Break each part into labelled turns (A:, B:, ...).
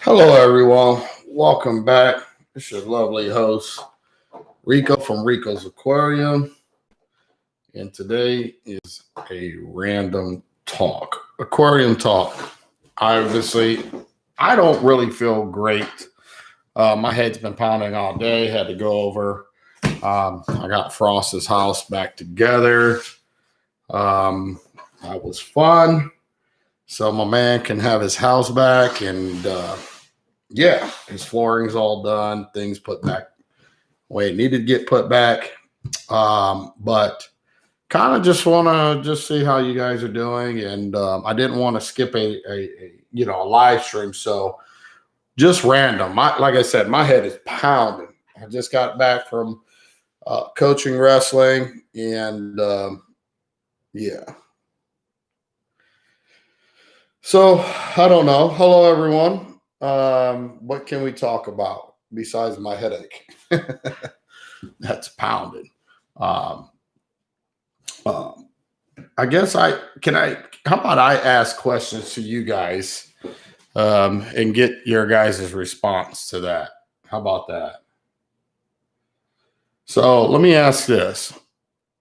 A: Hello, everyone. Welcome back. It's your lovely host, Rico from Rico's Aquarium. And today is a random talk, Aquarium Talk. Obviously, I don't really feel great. My head's been pounding all day. Had to go over. I got Frost's house back together. That was fun. So my man can have his house back and yeah, his flooring's all done. Things put back way it needed to get put back. But kind of just want to just see how you guys are doing. And I didn't want to skip a live stream. So just random. Like I said, my head is pounding. I just got back from coaching wrestling and yeah. So I don't know. Hello, everyone. What can we talk about besides my headache? That's pounding. I guess how about I ask questions to you guys and get your guys' response to that? How about that? So let me ask this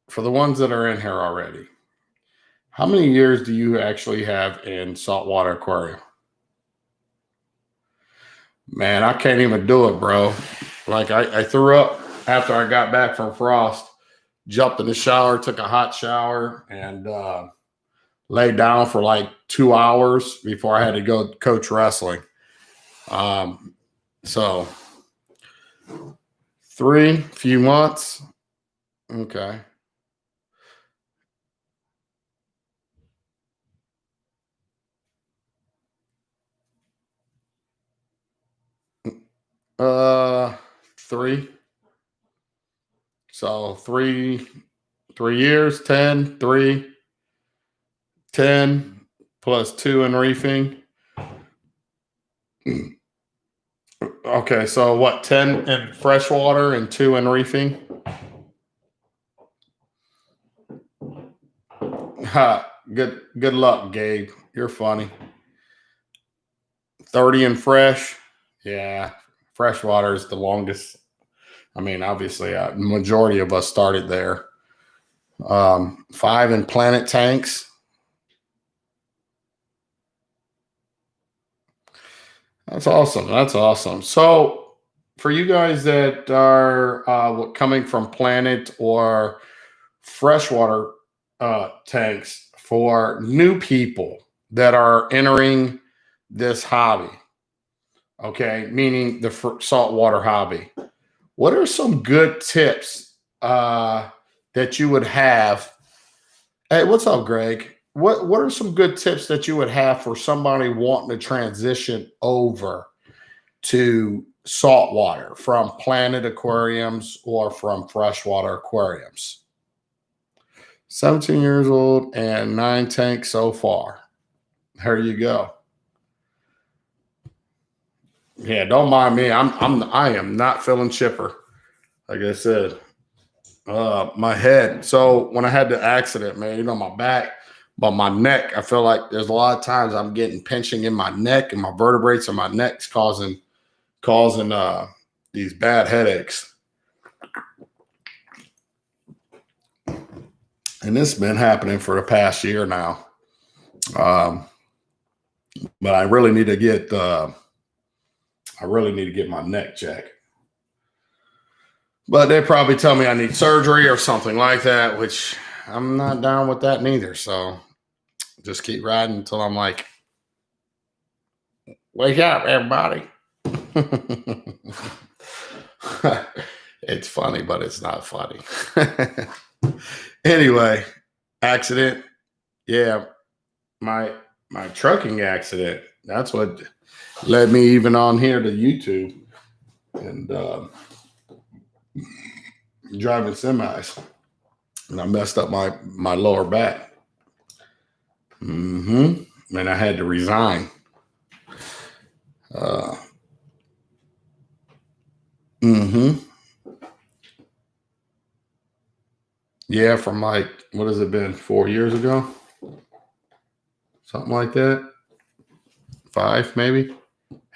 A: for the ones that are in here already. How many years do you actually have in saltwater aquarium? Man, I can't even do it, bro. Like I threw up after I got back from Frost, jumped in the shower, took a hot shower, and laid down for like 2 hours before I had to go coach wrestling. So few months. Okay. Three. So 3 years, 10, 3, 10 plus 2 in reefing. Okay, so what, 10 in freshwater and 2 in reefing? Ha, good luck, Gabe. You're funny. 30 in fresh. Yeah, freshwater is the longest. I mean, obviously, majority of us started there. 5 in planet tanks. That's awesome. That's awesome. So, for you guys that are coming from planet or freshwater tanks, for new people that are entering this hobby, okay, meaning the saltwater hobby, what are some good tips that you would have? Hey, what's up, Greg? What are some good tips that you would have for somebody wanting to transition over to saltwater from planet aquariums or from freshwater aquariums? 17 years old and 9 tanks so far. There you go. Yeah, don't mind me. I am not feeling chipper. Like I said, my head. So when I had the accident, man, my back, but my neck, I feel like there's a lot of times I'm getting pinching in my neck and my vertebrae in my neck's causing these bad headaches. And this has been happening for the past year now. But I really need to get my neck checked. But they probably tell me I need surgery or something like that, which I'm not down with that neither. So just keep riding until I'm like, wake up, everybody. It's funny, but it's not funny. Anyway, accident. Yeah, my trucking accident. That's what led me even on here to YouTube and driving semis. And I messed up my lower back. And I had to resign. Yeah, from like, what has it been, 4 years ago? Something like that. 5, maybe.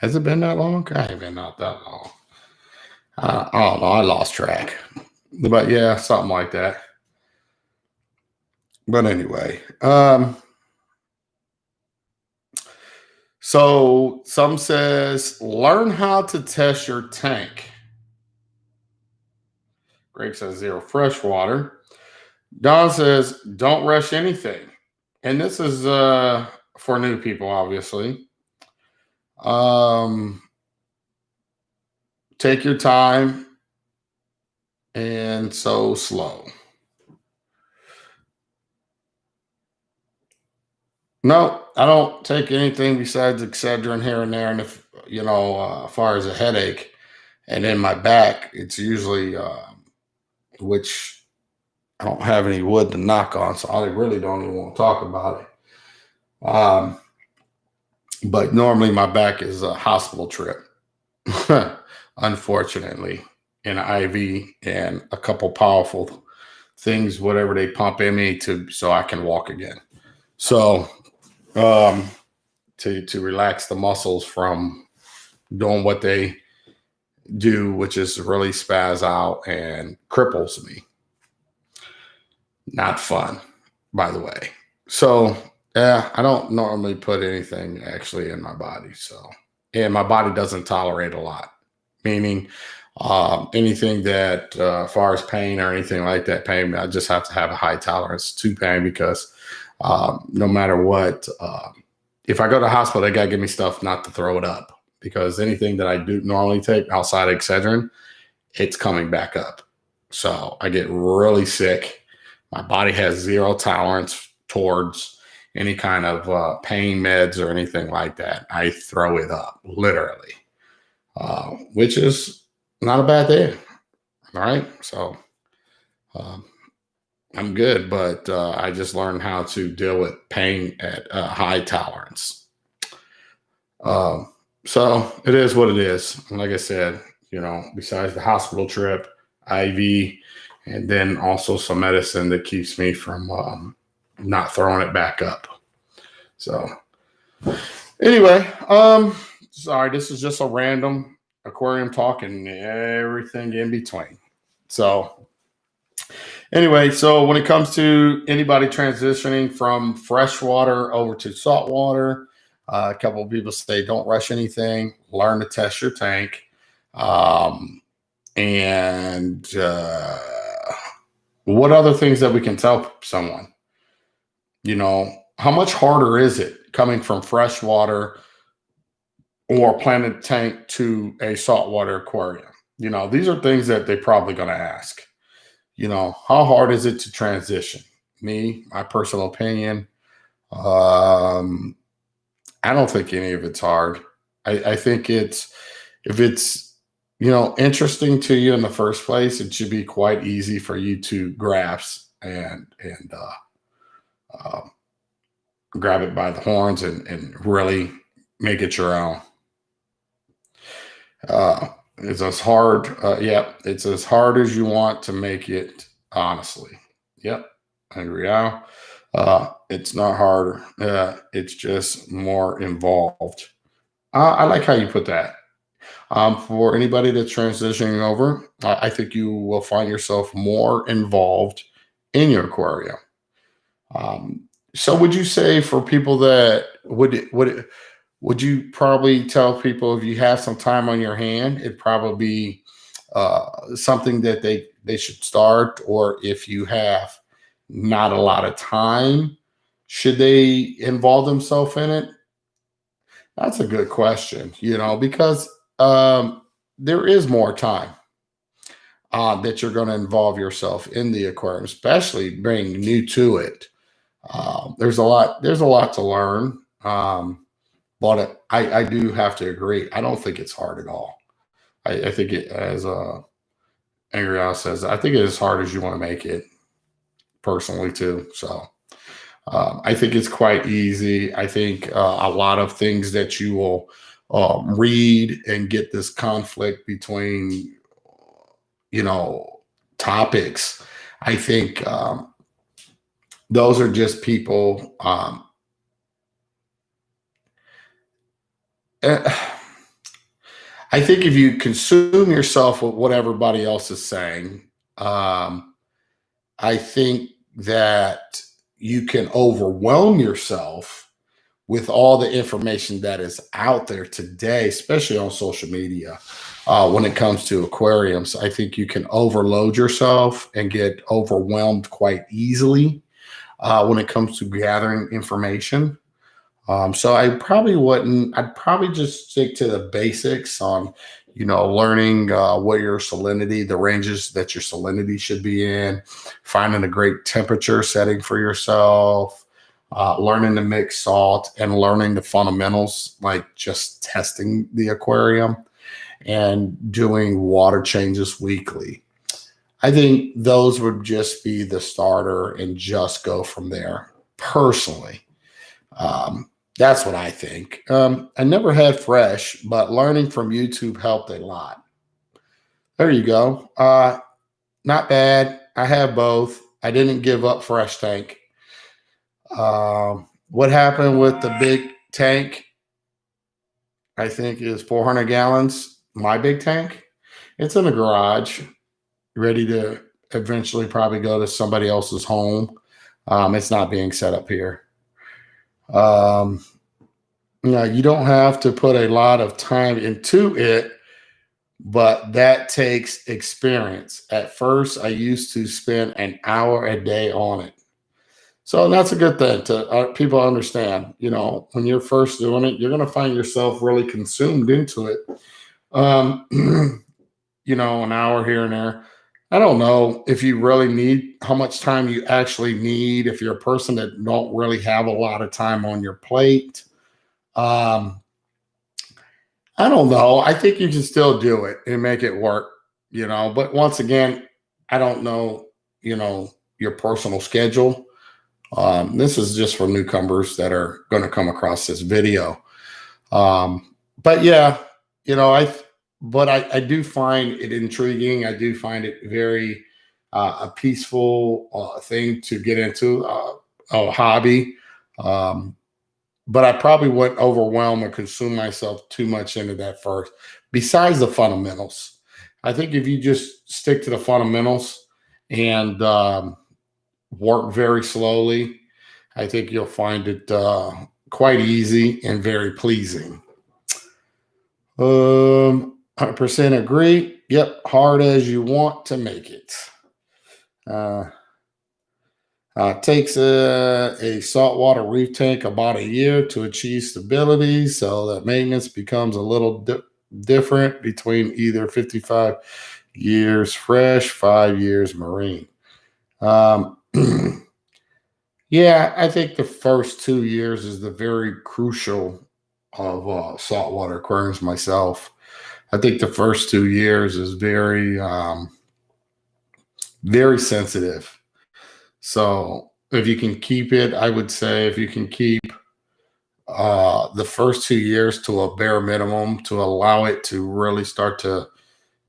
A: Has it been that long? I ain't been not that long. I don't know. I lost track. But yeah, something like that. But anyway, so some says learn how to test your tank. Greg says zero fresh water. Don says don't rush anything. And this is for new people, obviously. Um, take your time and so slow. No, I don't take anything besides Excedrin here and there. And if, as far as a headache and in my back, it's usually, which I don't have any wood to knock on, so I really don't even want to talk about it. But normally my back is a hospital trip, unfortunately, an IV and a couple powerful things, whatever they pump in me so I can walk again. So, to relax the muscles from doing what they do, which is really spaz out and cripples me. Not fun, by the way. So, yeah, I don't normally put anything actually in my body. So, and my body doesn't tolerate a lot, meaning anything that, as far as pain or anything like that, pain, I just have to have a high tolerance to pain because no matter what, if I go to the hospital, they got to give me stuff not to throw it up because anything that I do normally take outside of Excedrin, it's coming back up. So I get really sick. My body has zero tolerance towards any kind of pain meds or anything like that. I throw it up, literally, which is not a bad thing. All right. So I'm good, but I just learned how to deal with pain at a high tolerance. So it is what it is. Like I said, besides the hospital trip, IV, and then also some medicine that keeps me from not throwing it back up. So anyway, sorry, this is just a random aquarium talk and everything in between. So anyway, so when it comes to anybody transitioning from freshwater over to saltwater, a couple of people say don't rush anything, learn to test your tank. And what other things that we can tell someone? How much harder is it coming from freshwater or planted tank to a saltwater aquarium? These are things that they're probably going to ask. How hard is it to transition? My personal opinion, I don't think any of it's hard. I think if it's, interesting to you in the first place, it should be quite easy for you to grasp and grab it by the horns and really make it your own. It's as hard. It's as hard as you want to make it, honestly. Yep. I agree. It's not harder. It's just more involved. I like how you put that. For anybody that's transitioning over, I think you will find yourself more involved in your aquarium. So would you say for people that would you probably tell people if you have some time on your hand, it'd probably be something that they should start, or if you have not a lot of time, should they involve themselves in it? That's a good question, because there is more time that you're going to involve yourself in the aquarium, especially being new to it. There's a lot to learn. But I do have to agree. I don't think it's hard at all. I think it, as Angry House says, I think it is hard as you want to make it, personally too. So I think it's quite easy. I think a lot of things that you will read and get this conflict between, topics. I think those are just people. I think if you consume yourself with what everybody else is saying, um, I think that you can overwhelm yourself with all the information that is out there today, especially on social media. When it comes to aquariums, I think you can overload yourself and get overwhelmed quite easily when it comes to gathering information. So I probably wouldn't. I'd probably just stick to the basics on, learning what your salinity, the ranges that your salinity should be in, finding a great temperature setting for yourself, learning to mix salt, and learning the fundamentals, like just testing the aquarium and doing water changes weekly. I think those would just be the starter and just go from there personally. That's what I think. I never had fresh, but learning from YouTube helped a lot. There you go. Not bad. I have both. I didn't give up fresh tank. What happened with the big tank? I think is 400 gallons. My big tank. It's in the garage, ready to eventually probably go to somebody else's home. It's not being set up here. You don't have to put a lot of time into it, but that takes experience. At first, I used to spend an hour a day on it. So that's a good thing to people understand. When you're first doing it, you're going to find yourself really consumed into it. Um, an hour here and there. I don't know if you really need how much time you actually need. If you're a person that don't really have a lot of time on your plate, um, I don't know. I think you can still do it and make it work. But once again, I don't know. Your personal schedule. This is just for newcomers that are going to come across this video. But yeah, I do find it intriguing. I do find it very a peaceful thing to get into, a hobby. But I probably wouldn't overwhelm or consume myself too much into that first. Besides the fundamentals, I think if you just stick to the fundamentals and work very slowly, I think you'll find it quite easy and very pleasing. 100% agree. Yep, hard as you want to make it. Takes a saltwater reef tank about a year to achieve stability, so that maintenance becomes a little different between either 55 years fresh, 5 years marine. Yeah, I think the first 2 years is the very crucial of saltwater aquariums myself. I think the first 2 years is very, very sensitive. So if you can keep it, I would say if you can keep the first 2 years to a bare minimum to allow it to really start to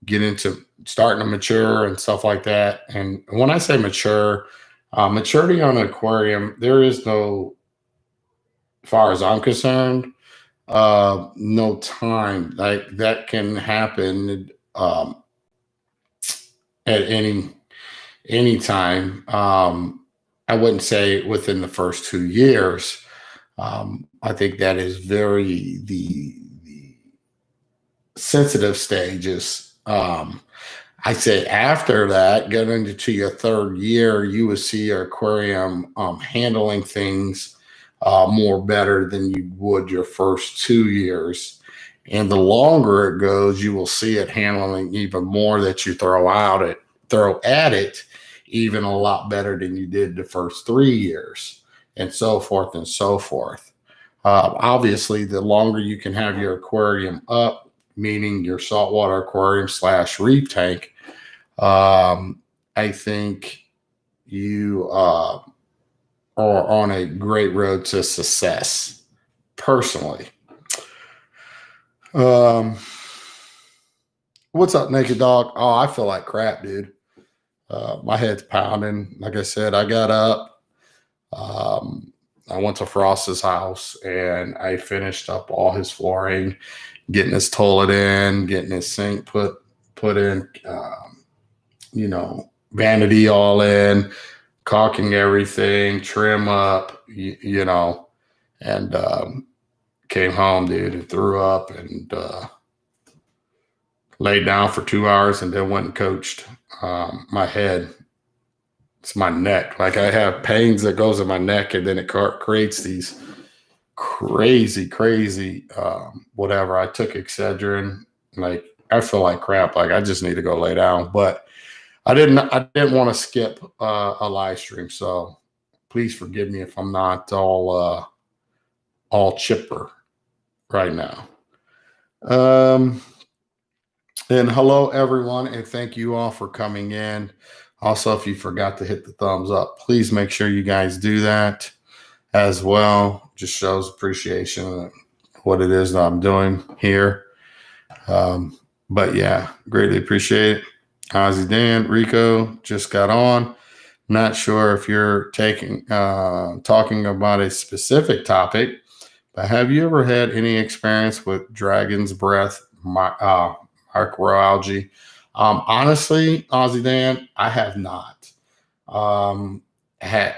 A: get into starting to mature and stuff like that. And when I say mature, maturity on an aquarium, there is no, as far as I'm concerned, no time like that can happen at any time. I wouldn't say within the first 2 years. I think that is very the sensitive stages. I say after that, getting into your third year, you will see your aquarium handling things more better than you would your first 2 years. And the longer it goes, you will see it handling even more that you throw at it, even a lot better than you did the first 3 years, and so forth and so forth. Obviously, the longer you can have your aquarium up, meaning your saltwater aquarium / reef tank, I think you are on a great road to success, personally. What's up, Naked Dog? Oh, I feel like crap, dude. My head's pounding. Like I said, I got up. I went to Frost's house and I finished up all his flooring, getting his toilet in, getting his sink put in, vanity all in, caulking everything, trim up, and came home, dude, and threw up and laid down for 2 hours and then went and coached my head. It's my neck. Like I have pains that goes in my neck, and then it creates these crazy, whatever. I took Excedrin. Like I feel like crap. Like I just need to go lay down. But I didn't want to skip a live stream. So please forgive me if I'm not all chipper right now. And hello everyone, and thank you all for coming in. Also, if you forgot to hit the thumbs up, please make sure you guys do that as well. Just shows appreciation of what it is that I'm doing here. But yeah, greatly appreciate it. Ozzy Dan, Rico just got on. Not sure if you're talking about a specific topic, but have you ever had any experience with dragon's breath, microalgae? Honestly, Ozzy Dan, I have not. I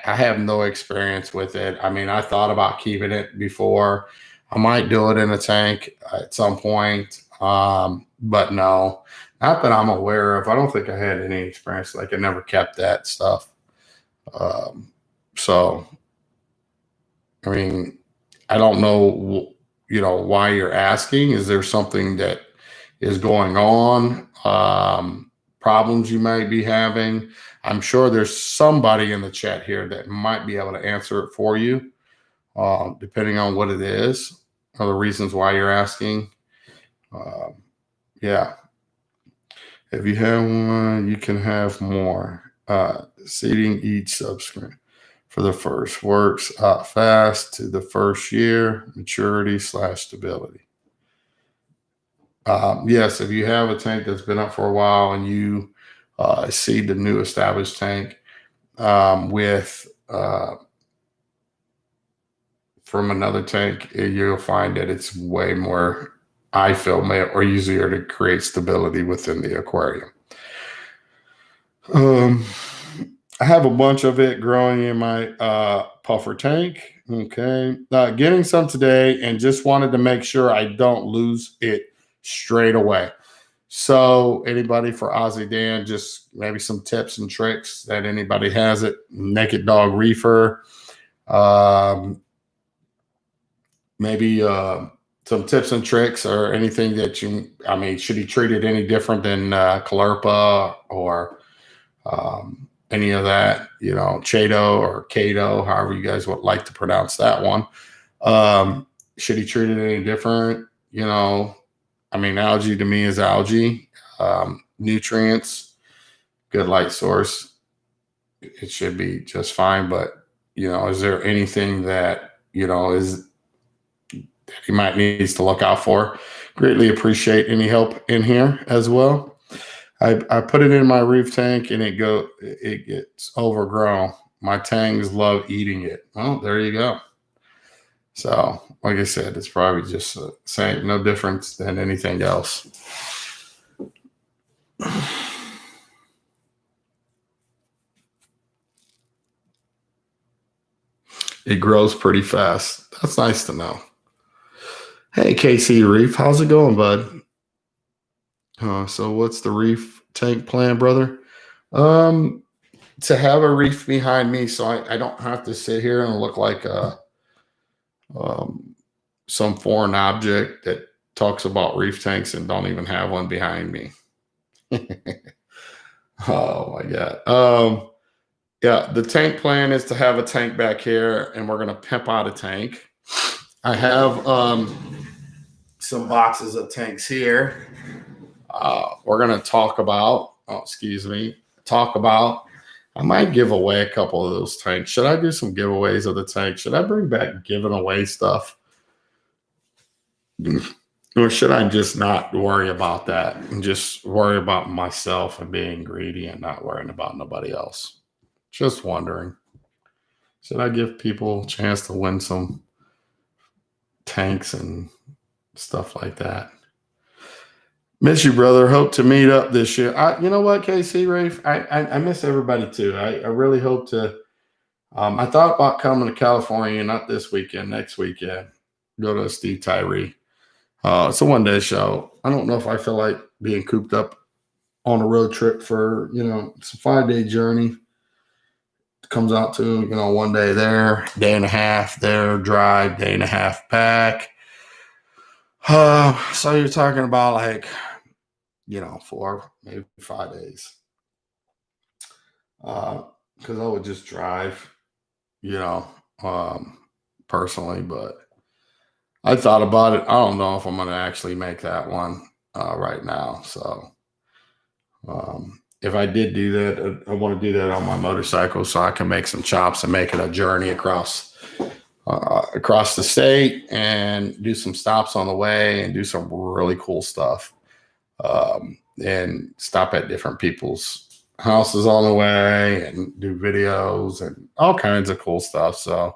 A: have no experience with it. I mean, I thought about keeping it before. I might do it in a tank at some point, but no, not that I'm aware of. I don't think I had any experience. Like I never kept that stuff. So, I mean, I don't know, why you're asking. Is there something that is going on? Problems you might be having? I'm sure there's somebody in the chat here that might be able to answer it for you, depending on what it is or the reasons why you're asking. Yeah. If you have one, you can have more. Seeding each subscript for the first works out fast to the first year, maturity / stability. Yes, if you have a tank that's been up for a while and you seed the new established tank with from another tank, you'll find that it's way more, I feel, or easier to create stability within the aquarium. I have a bunch of it growing in my puffer tank. Okay. Getting some today and just wanted to make sure I don't lose it straight away. So anybody for Ozzy Dan, just maybe some tips and tricks that anybody has it. Naked Dog Reefer. Maybe some tips and tricks or anything that should he treat it any different than Clerpa or any of that, Chato or Cato, however you guys would like to pronounce that one. Should he treat it any different? Algae to me is algae. Nutrients, good light source. It should be just fine. But, is there anything that, is that he might needs to look out for? Greatly appreciate any help in here as well. I put it in my reef tank and it gets overgrown. My tangs love eating it. Well, there you go. So, like I said, it's probably just same, no difference than anything else. It grows pretty fast. That's nice to know. Hey, KC Reef, how's it going, bud? So what's the reef tank plan, brother? To have a reef behind me so I don't have to sit here and look like some foreign object that talks about reef tanks and don't even have one behind me. Oh my God. Yeah, the tank plan is to have a tank back here and we're going to pimp out a tank. I have some boxes of tanks here. We're going to talk about, I might give away a couple of those tanks. Should I do some giveaways of the tank? Should I bring back giving away stuff? Or should I just not worry about that and just worry about myself and being greedy and not worrying about nobody else? Just wondering. Should I give people a chance to win some tanks and stuff like that? Miss you, brother. Hope to meet up this year. You know what, KC Rafe? I miss everybody too. I really hope to. I thought about coming to California, not this weekend, next weekend. Go to Steve Tyree. It's a one-day show. I don't know if I feel like being cooped up on a road trip for, it's a 5-day journey. It comes out to, one day there, day and a half there, drive, day and a half back. So you're talking about like, 4, maybe 5 days. Because I would just drive, personally, but I thought about it. I don't know if I'm going to actually make that one right now. So if I did do that, I want to do that on my motorcycle so I can make some chops and make it a journey across the state and do some stops on the way and do some really cool stuff. And stop at different people's houses on the way and do videos and all kinds of cool stuff. So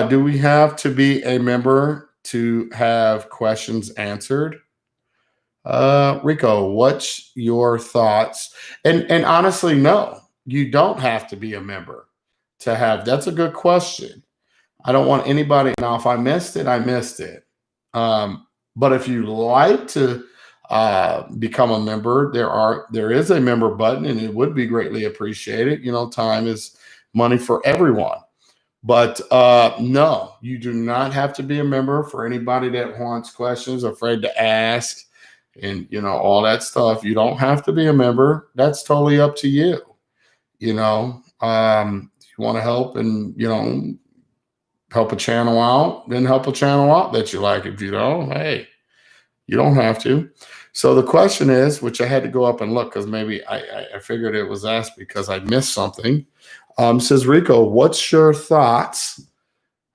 A: do we have to be a member to have questions answered? Rico, what's your thoughts? And honestly, no, you don't have to be a member to have. That's a good question. I don't want anybody. Now, if I missed it, I missed it. But if you like to become a member, there is a member button, and it would be greatly appreciated. Time is money for everyone. But no, you do not have to be a member. For anybody that wants questions, afraid to ask, and all that stuff, you don't have to be a member. That's totally up to you. If you want to help and help a channel out, then help a channel out that you like. If you don't, hey, you don't have to. So the question is, which I had to go up and look because maybe I figured it was asked because I missed something. Says Rico, what's your thoughts?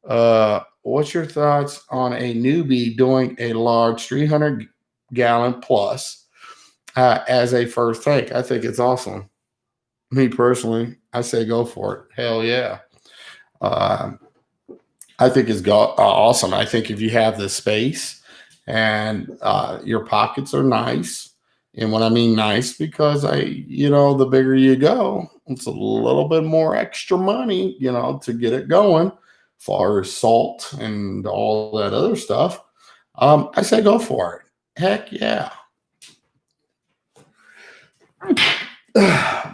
A: What's your thoughts on a newbie doing a large 300-gallon plus as a first tank? I think it's awesome. Me personally, I say go for it. Hell yeah. I think it's awesome. I think if you have the space and your pockets are nice, and when I mean nice, because the bigger you go, it's a little bit more extra money, to get it going, as far as salt and all that other stuff. I say go for it. Heck yeah.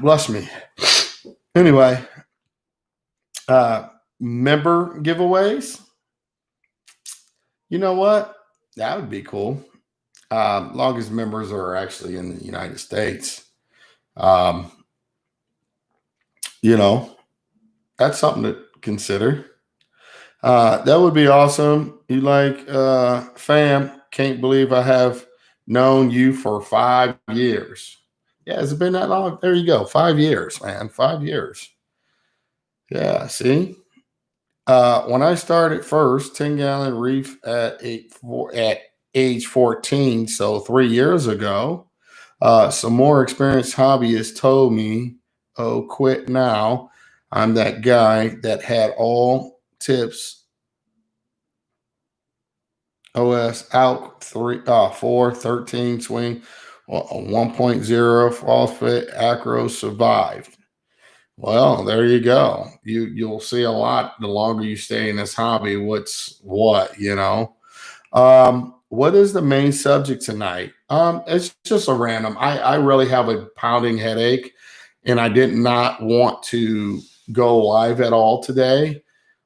A: Bless me. Anyway, member giveaways. You know what? That would be cool. Long as members are actually in the United States. That's something to consider. That would be awesome. You like, fam, can't believe I have known you for 5 years. Yeah, has it been that long? There you go. 5 years, man. 5 years. Yeah, see? When I started first, 10-gallon reef at age 14, so 3 years ago, some more experienced hobbyists told me, oh, quit now. I'm that guy that had all tips OS out 4, 13 swing, 1.0 phosphate acro survived. Well, there you go. You'll see a lot the longer you stay in this hobby. What's what, what is the main subject tonight? It's just a random. I really have a pounding headache, and I did not want to go live at all today.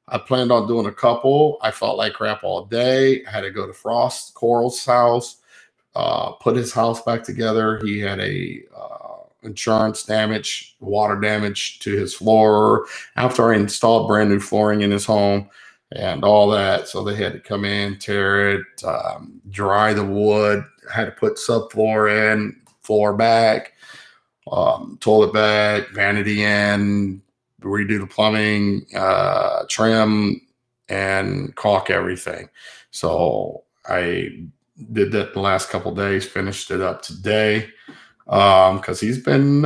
A: I planned on doing a couple. I felt like crap all day. I had to go to Frost Coral's house, put his house back together. He had a insurance damage, water damage to his floor after I installed brand new flooring in his home and all that. So they had to come in, tear it, dry the wood, had to put subfloor in, floor back, toilet back, vanity in, redo the plumbing, trim, and caulk everything. So I did that the last couple of days, finished it up today. Because he's been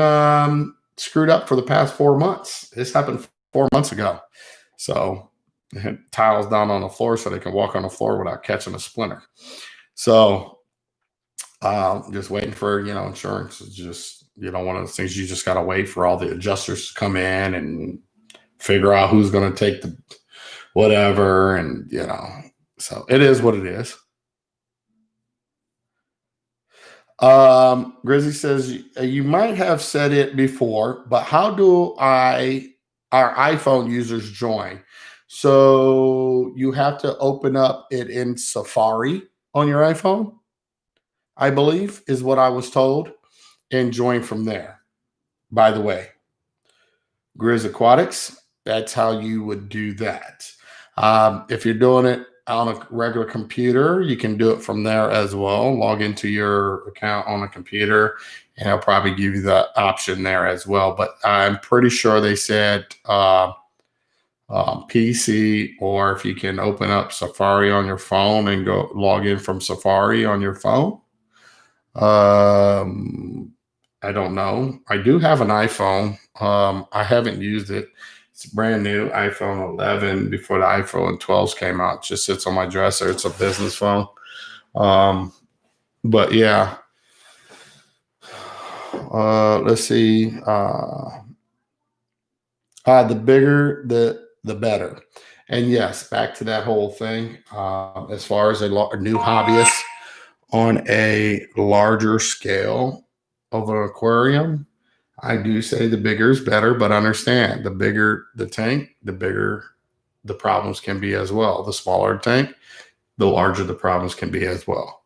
A: screwed up for the past 4 months. This happened 4 months ago. So tiles down on the floor so they can walk on the floor without catching a splinter. So just waiting for, insurance is just, one of those things you just got to wait for all the adjusters to come in and figure out who's going to take the whatever. And, so it is what it is. Grizzly says, you might have said it before, but how do our iPhone users join? So you have to open up it in Safari on your iPhone, I believe, is what I was told, and join from there. By the way, Grizz Aquatics, that's how you would do that. If you're doing it on a regular computer, you can do it from there as well. Log into your account on a computer, and it'll probably give you the option there as well. But I'm pretty sure they said PC, or if you can open up Safari on your phone and go log in from Safari on your phone. I don't know. I do have an iPhone. I haven't used it. It's brand new, iPhone 11 before the iPhone 12s came out. It just sits on my dresser. It's a business phone. But yeah. Let's see. The bigger, the better. And yes, back to that whole thing. As far as a new hobbyist on a larger scale of an aquarium, I do say the bigger is better, but understand the bigger the tank, the bigger the problems can be as well. The smaller tank, the larger the problems can be as well.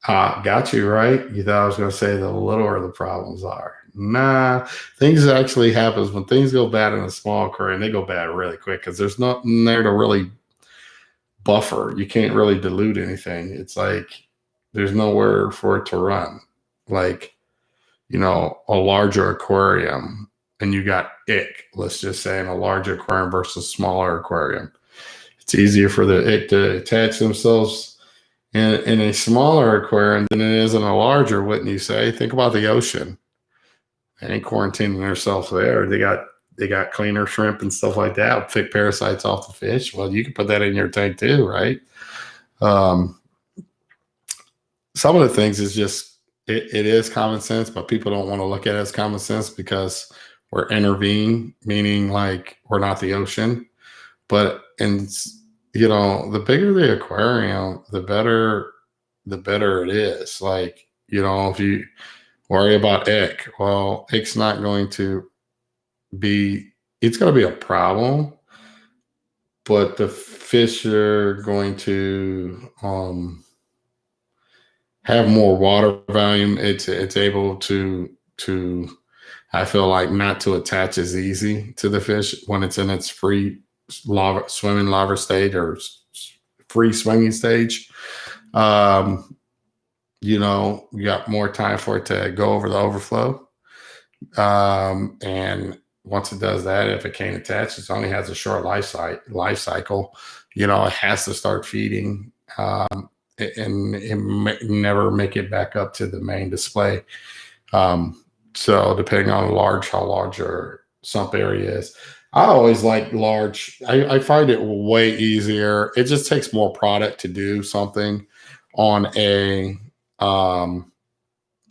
A: Got you, right? You thought I was going to say the littler the problems are. Nah, things actually happens when things go bad in a small aquarium. They go bad really quick because there's nothing there to really buffer. You can't really dilute anything. It's like there's nowhere for it to run. Like, a larger aquarium, and you got ick, let's just say, in a larger aquarium versus smaller aquarium. It's easier for the ick to attach themselves in a smaller aquarium than it is in a larger, wouldn't you say? Think about the ocean. They ain't quarantining themselves there. They got cleaner shrimp and stuff like that, pick parasites off the fish. Well, you can put that in your tank too, right? Some of the things is just, it is common sense, but people don't want to look at it as common sense because we're intervening, meaning like we're not the ocean. But, the bigger the aquarium, the better it is. Like, if you worry about ick, well, ick's not going to be, it's going to be a problem, but the fish are going to, have more water volume. It's able to I feel like not to attach as easy to the fish when it's in its free swimming larva stage or free swinging stage. You got more time for it to go over the overflow. And once it does that, if it can't attach, it only has a short life cycle. It has to start feeding. And it may never make it back up to the main display. So depending on how large your sump area is, I always like large. I find it way easier. It just takes more product to do something on a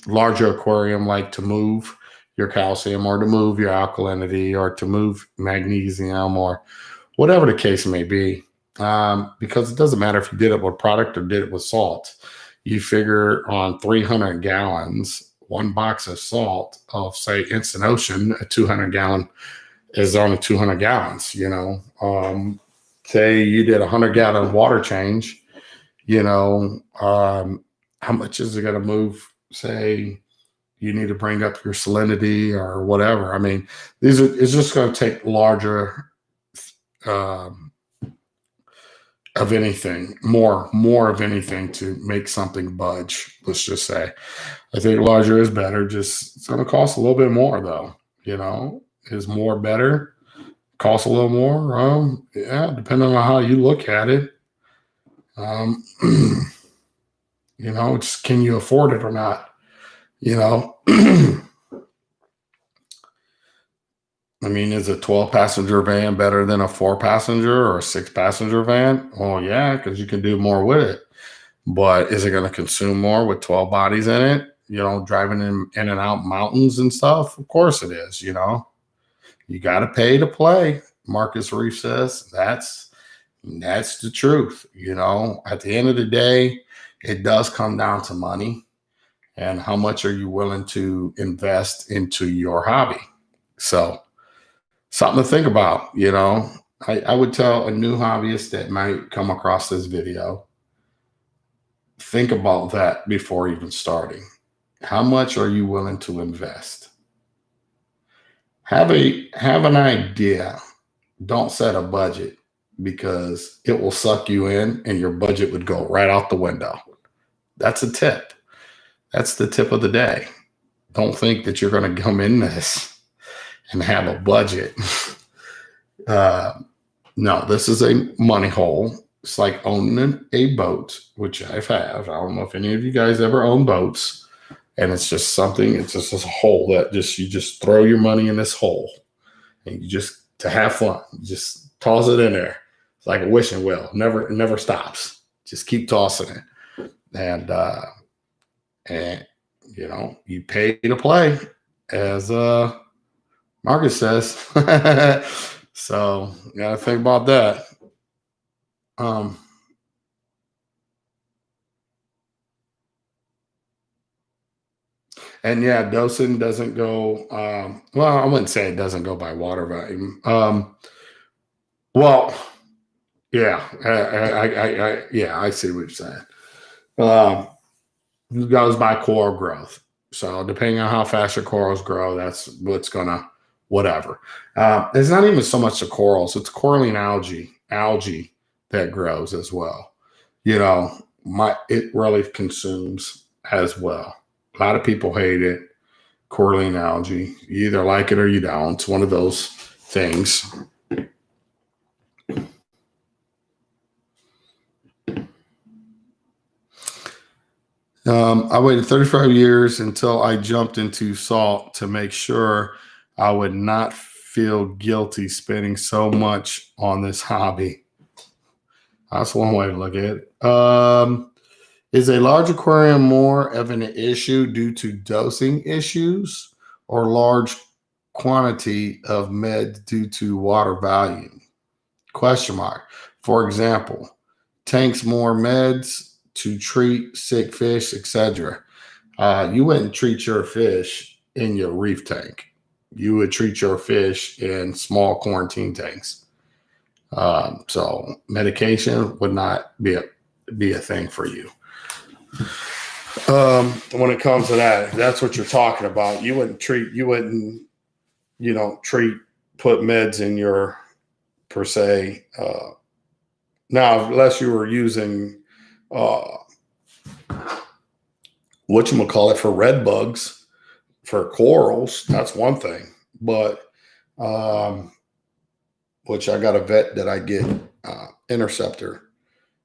A: larger aquarium, like to move your calcium or to move your alkalinity or to move magnesium or whatever the case may be. Because it doesn't matter if you did it with product or did it with salt. You figure on 300 gallons, one box of salt of, say, Instant Ocean, a 200 gallon is only 200 gallons, say you did a 100-gallon water change, how much is it going to move? Say you need to bring up your salinity or whatever. I mean, it's just going to take larger, of anything, more of anything to make something budge. Let's just say, I think larger is better. Just it's going to cost a little bit more, though. Is more better? Costs a little more. Yeah, depending on how you look at it. Just can you afford it or not? I mean, is a 12-passenger van better than a 4-passenger or a 6-passenger van? Oh, yeah, because you can do more with it. But is it going to consume more with 12 bodies in it? Driving in and out mountains and stuff? Of course it is, You got to pay to play, Marcus Reef says. That's the truth. At the end of the day, it does come down to money and how much are you willing to invest into your hobby. So something to think about. I would tell a new hobbyist that might come across this video, think about that before even starting. How much are you willing to invest? Have an idea. Don't set a budget, because it will suck you in and your budget would go right out the window. That's a tip. That's the tip of the day. Don't think that you're going to come in this and have a budget. No, this is a money hole. It's like owning a boat, which I have. I don't know if any of you guys ever own boats. And it's just a hole that you just throw your money in this hole. And you just, to have fun, just toss it in there. It's like a wishing well. It never stops. Just keep tossing it. And you pay to play, as Marcus says. So you gotta think about that. And yeah, dosing doesn't go, well, I wouldn't say it doesn't go by water volume. Well, yeah, I see what you're saying. It goes by coral growth. So depending on how fast your corals grow, that's what's gonna, whatever. It's not even so much the corals, it's coralline algae that grows as well. It really consumes as well. A lot of people hate it. Coralline algae. You either like it or you don't. It's one of those things. I waited 35 years until I jumped into salt to make sure I would not feel guilty spending so much on this hobby. That's one way to look at it. Is a large aquarium more of an issue due to dosing issues or large quantity of meds due to water volume? Question mark. For example, tanks more meds to treat sick fish, etc. You wouldn't treat your fish in your reef tank. You would treat your fish in small quarantine tanks. So medication would not be a thing for you. When it comes to that, if that's what you're talking about, you wouldn't put meds in your, per se. Now, unless you were using, whatchamacallit, for red bugs, for corals, that's one thing. But, which I got a vet that I get, Interceptor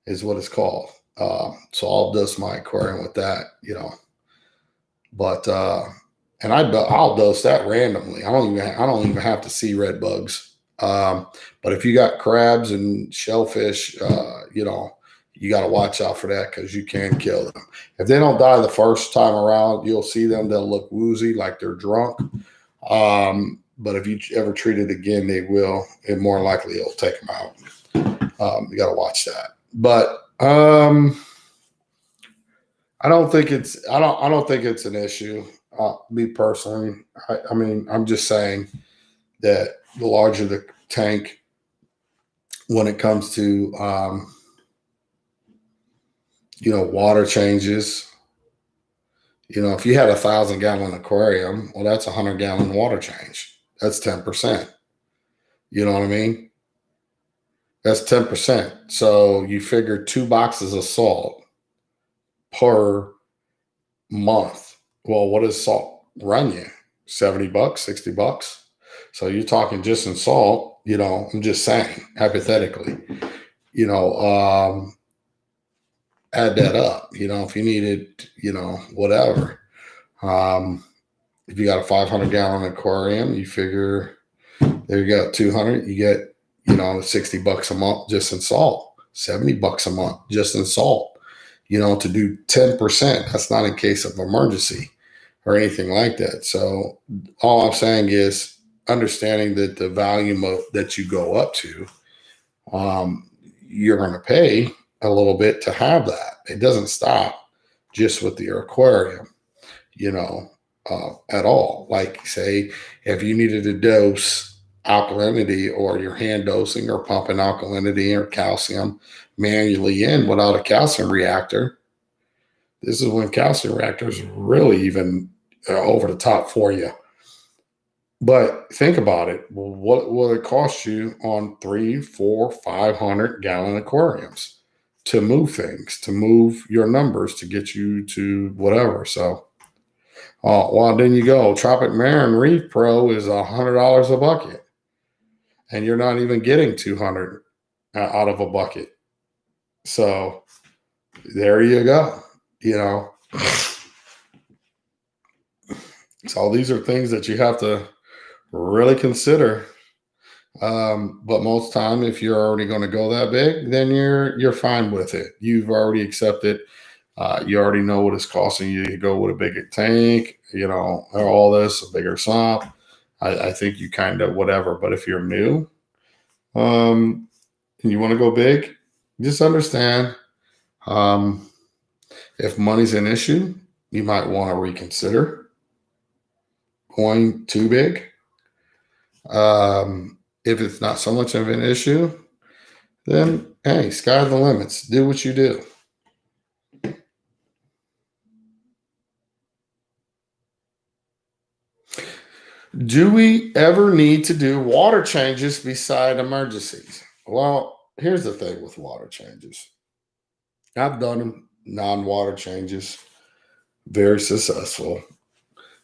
A: is what it's called. So I'll dose my aquarium with that, but, and I'll dose that randomly. I don't even have to see red bugs. But if you got crabs and shellfish, you got to watch out for that, because you can kill them. If they don't die the first time around, you'll see them. They'll look woozy, like they're drunk. But if you ever treat it again, they will. And more likely, it'll take them out. You got to watch that. But I don't think it's an issue. Me personally, I mean, I'm just saying that the larger the tank, when it comes to water changes. If you had 1,000-gallon aquarium, well, that's 100-gallon water change. That's 10%. You know what I mean? That's 10%. So you figure 2 boxes of salt per month. Well, what does salt run you? $70, $60? So you're talking just in salt, I'm just saying, hypothetically, add that up, if you needed, whatever. If you got a 500-gallon aquarium, you figure There you go, 200. You get, you know, $60 a month just in salt, $70 a month just in salt. You know, to do 10%. That's not in case of emergency or anything like that. So all I'm saying is understanding that the volume that you go up to, you're going to pay a little bit to have that. It doesn't stop just with your aquarium, you know, at all. Like, say, if you needed to dose alkalinity, or you're hand dosing or pumping alkalinity or calcium manually in without a calcium reactor, this is when calcium reactors really even over the top for you. But think about it. What will it cost you on 3, 4, 500 gallon aquariums to move things, to move your numbers, to get you to whatever? So, well, then you go. Tropic Marin Reef Pro is $100 a bucket, and you're not even getting 200 out of a bucket. So there you go. You know, so these are things that you have to really consider. But most time, if you're already going to go that big, then you're fine with it. You've already accepted. You already know what it's costing you to go with a bigger tank, you know, all this, a bigger sump. I think you kind of whatever. But if you're new, and you want to go big, just understand, if money's an issue, you might want to reconsider going too big. If it's not so much of an issue, then hey, sky's the limits. Do what you do. Do we ever need to do water changes beside emergencies? Well, here's the thing with water changes. I've done non-water changes, very successful,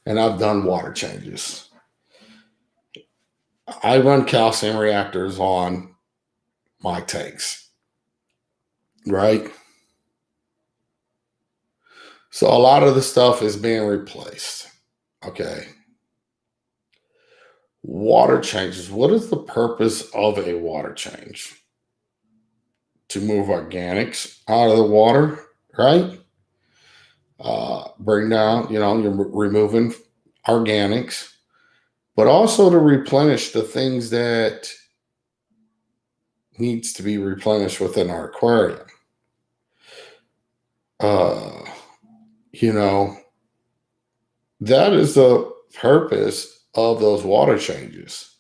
A: and I've done water changes. I run calcium reactors on my tanks, right? So a lot of the stuff is being replaced. Okay. Water changes. What is the purpose of a water change? To move organics out of the water, right? Bring down, you know, you're removing organics, but also to replenish the things that needs to be replenished within our aquarium. You know, that is the purpose of those water changes.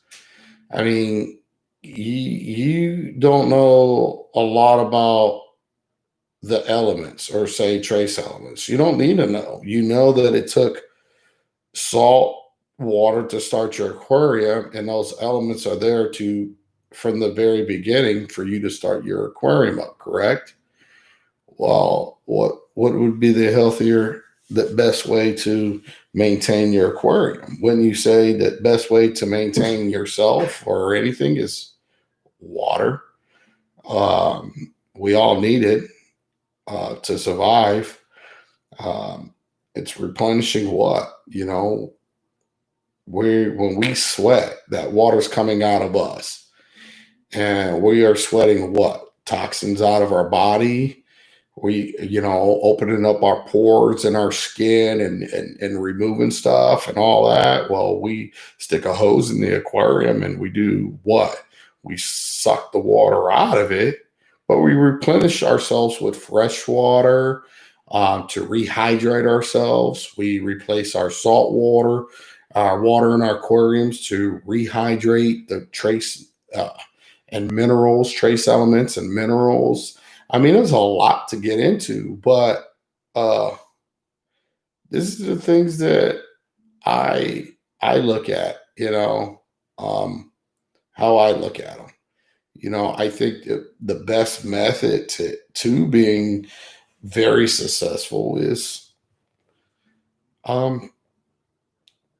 A: I mean, you don't know a lot about the elements, or say trace elements. You don't need to know. You know that it took salt water to start your aquarium, and those elements are there to from the very beginning for you to start your aquarium up, correct? Well, what would be the best way to maintain your aquarium? When you say that best way to maintain yourself or anything is water. We all need it to survive. It's replenishing what? You know, when we sweat, that water's coming out of us. And we are sweating what? Toxins out of our body. We, you know, opening up our pores in our skin and removing stuff and all that. Well, we stick a hose in the aquarium and we do what? We suck the water out of it, but we replenish ourselves with fresh water to rehydrate ourselves. We replace our salt water, our water in our aquariums to rehydrate the trace and minerals, trace elements and minerals. I mean, there's a lot to get into, but this is the things that I look at, you know, how I look at them. You know, I think that the best method to being very successful is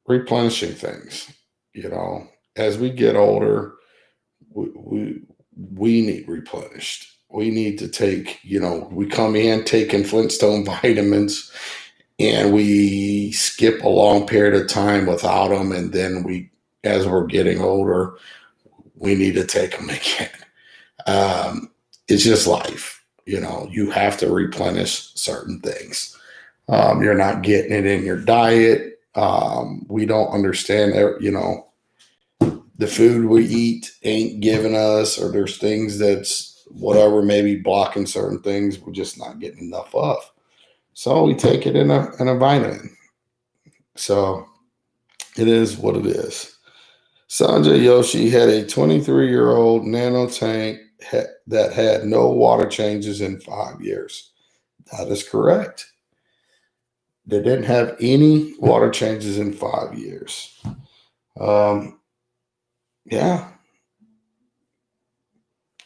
A: replenishing things. You know, as we get older, we need replenished. We need to take, you know, we come in taking Flintstone vitamins and we skip a long period of time without them. And then we as we're getting older, we need to take them again. It's just life. You have to replenish certain things. You're not getting it in your diet. We don't understand, the food we eat ain't giving us, or there's things that's whatever, maybe blocking certain things we're just not getting enough of. So we take it in a vitamin. So it is what it is. Sanjay Yoshi had a 23-year-old nano tank that had no water changes in 5 years. That is correct. They didn't have any water changes in 5 years. Yeah.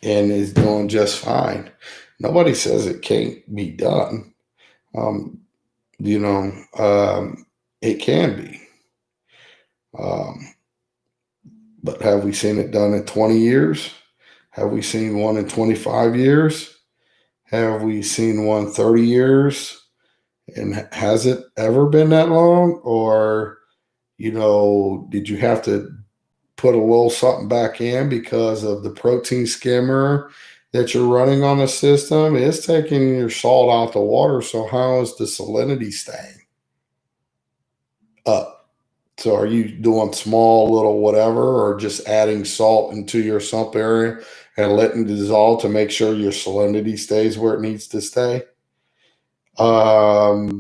A: And is doing just fine. Nobody says it can't be done. It can be. But have we seen it done in 20 years? Have we seen one in 25 years? Have we seen one 30 years? And has it ever been that long? Or, did you have to put a little something back in because of the protein skimmer that you're running on the system? It's taking your salt out the water. So how is the salinity staying up? So are you doing small little whatever, or just adding salt into your sump area and letting it dissolve to make sure your salinity stays where it needs to stay? Has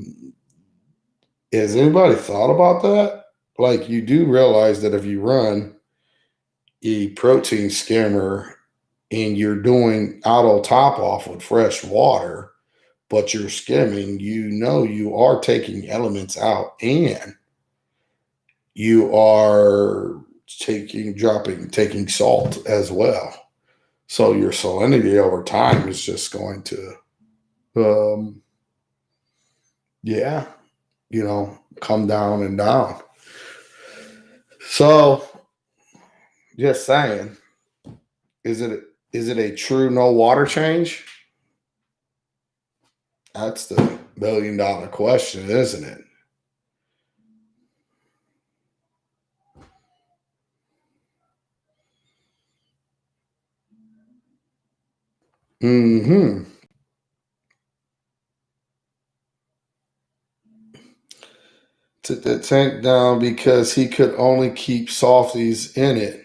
A: anybody thought about that? Like, you do realize that if you run a protein skimmer and you're doing auto top off with fresh water, but you're skimming, you are taking elements out, and you are taking salt as well. So your salinity over time is just going to, come down and down. So just saying, is it a true no water change? That's the $1 billion question, isn't it? Took the tank down because he could only keep softies in it.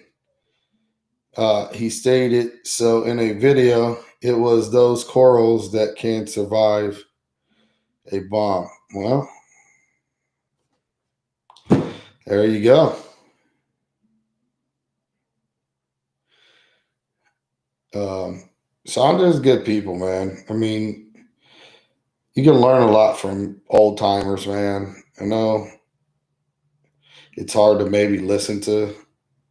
A: He stated so in a video. It was those corals that can survive a bomb. Well, there you go. Sandra's good people, man. I mean, you can learn a lot from old timers, man. I know it's hard to maybe listen to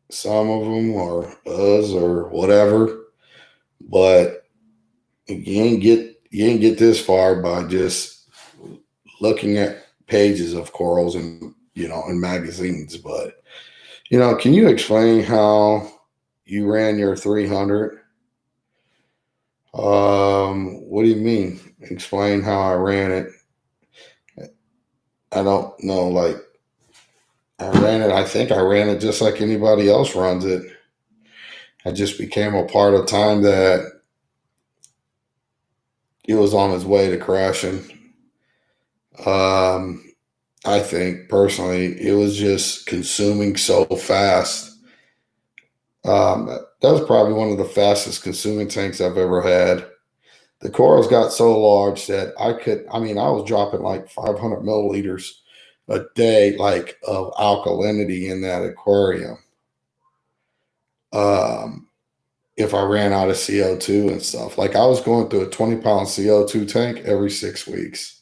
A: some of them or us or whatever, but you ain't get this far by just looking at pages of corals and in magazines. But can you explain how you ran your 300? What do you mean? Explain how I ran it. I don't know. Like, I think I ran it just like anybody else runs it. I just became a part of time that it was on its way to crashing. I think personally, it was just consuming so fast. That was probably one of the fastest consuming tanks I've ever had. The corals got so large that I was dropping like 500 milliliters a day, like, of alkalinity in that aquarium. If I ran out of CO2 and stuff, like I was going through a 20-pound CO2 tank every 6 weeks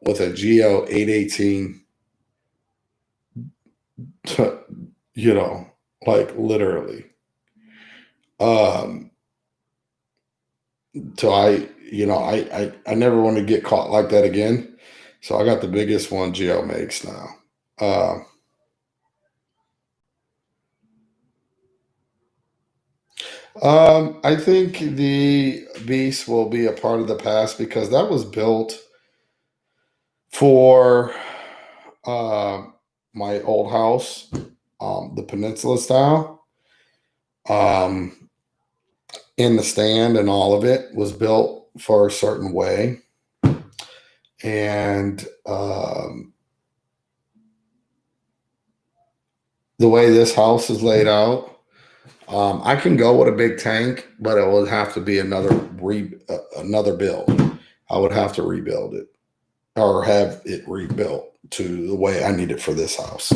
A: with a Geo 818, like literally. So I never want to get caught like that again. So I got the biggest one Geo makes now. I think the Beast will be a part of the past because that was built for my old house. the peninsula style. In the stand and all of it was built for a certain way. And the way this house is laid out, I can go with a big tank, but it would have to be another build. I would have to rebuild it or have it rebuilt to the way I need it for this house.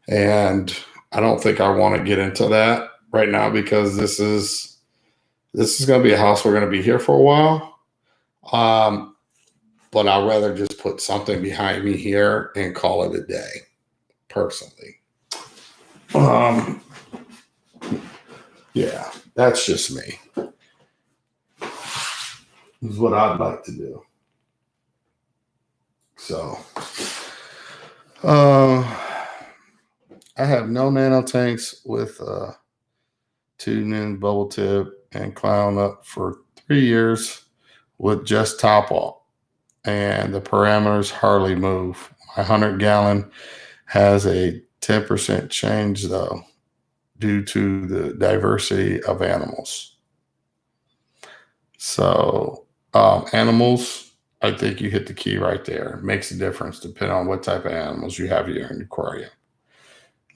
A: And I don't think I want to get into that right now because this is going to be a house we're going to be here for a while. But I'd rather just put something behind me here and call it a day, personally. Yeah, that's just me. This is what I'd like to do. So, I have no nano tanks with 2 new bubble tip and clown up for 3 years with just top off, and the parameters hardly move. My 100-gallon has a 10% change though, due to the diversity of animals. So animals, I think you hit the key right there. It makes a difference depending on what type of animals you have here in the aquarium.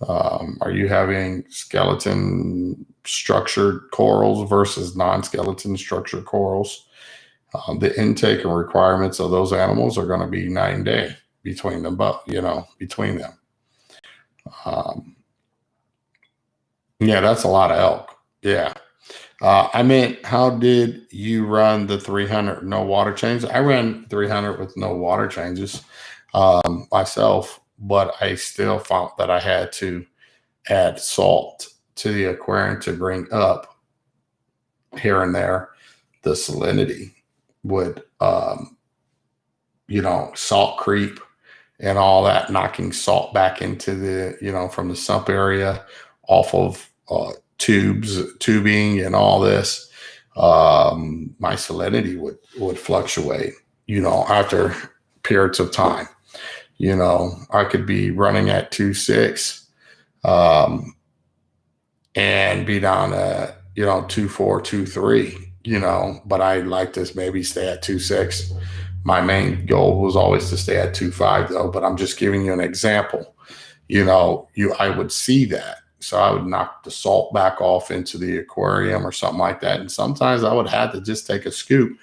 A: Are you having skeleton structured corals versus non-skeleton structured corals? The intake and requirements of those animals are going to be night and day between them, between them. Yeah, that's a lot of elk. Yeah. I meant, how did you run the 300 no water changes? I ran 300 with no water changes myself, but I still found that I had to add salt to the aquarium to bring up here and there the salinity. Would salt creep and all that, knocking salt back into the from the sump area off of tubing and all this. My salinity would fluctuate after periods of time. I could be running at 2.6 and be down at 2.4 2.3, but I like to maybe stay at 2.6. My main goal was always to stay at 2.5 though, but I'm just giving you an example. I would see that. So I would knock the salt back off into the aquarium or something like that. And sometimes I would have to just take a scoop.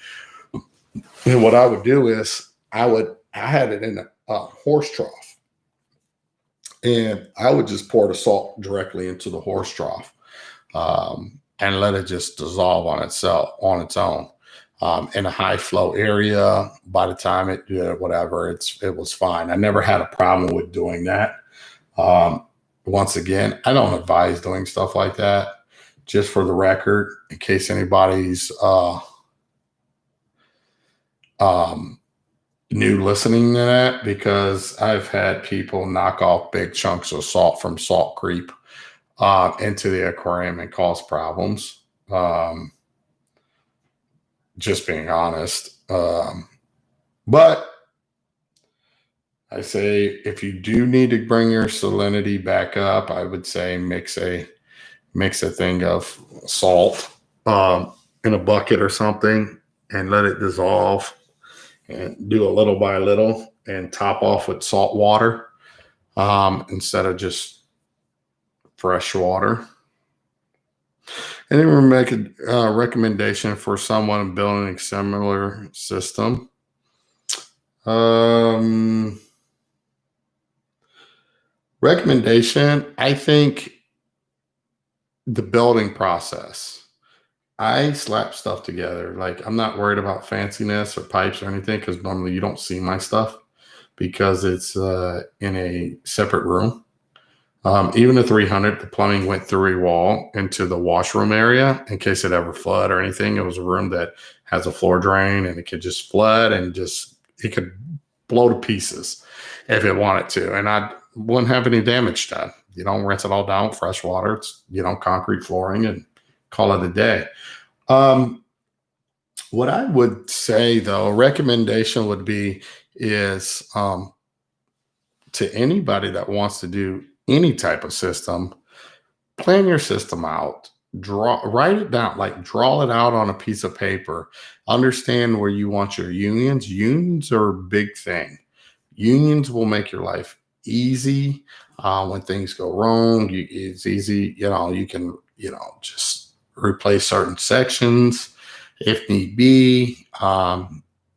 A: And what I would do is I had it in a horse trough, and I would just pour the salt directly into the horse trough and let it just dissolve on its own. In a high flow area, by the time it did whatever, it was fine. I never had a problem with doing that. Once again, I don't advise doing stuff like that, just for the record, in case anybody's new listening to that, because I've had people knock off big chunks of salt from salt creep into the aquarium and cause problems. Just being honest. But I say, if you do need to bring your salinity back up, I would say mix a thing of salt in a bucket or something and let it dissolve, and do a little by little and top off with salt water instead of just fresh water. And then we'll make a recommendation for someone building a similar system. Recommendation, I think the building process. I slap stuff together. Like, I'm not worried about fanciness or pipes or anything, because normally you don't see my stuff because it's in a separate room. Even the 300, the plumbing went through a wall into the washroom area in case it ever flood or anything. It was a room that has a floor drain, and it could just flood and it could blow to pieces if it wanted to. And I wouldn't have any damage done. Rinse it all down with fresh water. It's, concrete flooring, and call it a day. What I would say though, recommendation would be is to anybody that wants to do any type of system, plan your system out. Write it down, like draw it out on a piece of paper. Understand where you want your unions. Unions are a big thing. Unions will make your life easy. When things go wrong, it's easy. You can, just replace certain sections if need be.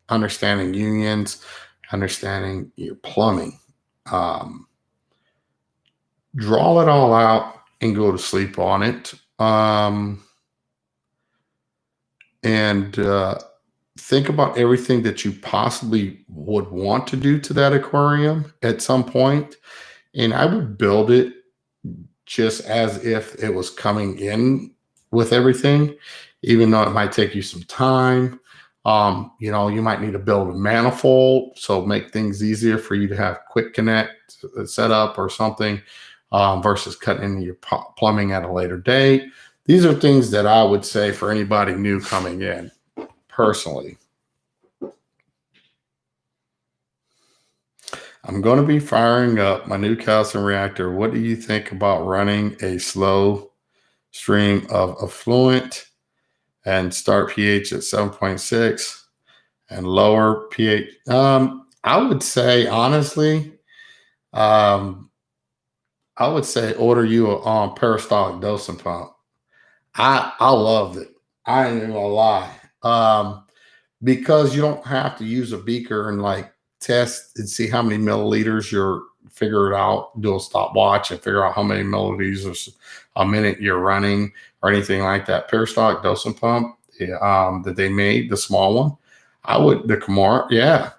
A: Understanding unions, understanding your plumbing. Draw it all out and go to sleep on it. And think about everything that you possibly would want to do to that aquarium at some point. And I would build it just as if it was coming in with everything, even though it might take you some time. You might need to build a manifold, so make things easier for you to have quick connect set up or something, versus cutting into your plumbing at a later date. These are things that I would say for anybody new coming in, personally. I'm going to be firing up my new calcium reactor. What do you think about running a slow stream of effluent and start pH at 7.6 and lower pH? I would say, honestly, I would say order you a peristaltic dosing pump. I loved it. I ain't gonna lie. Because you don't have to use a beaker and like test and see how many milliliters you're figure it out, do a stopwatch and figure out how many milliliters a minute you're running or anything like that. Peristaltic dosing pump that they made, the small one, the Kimura, yeah.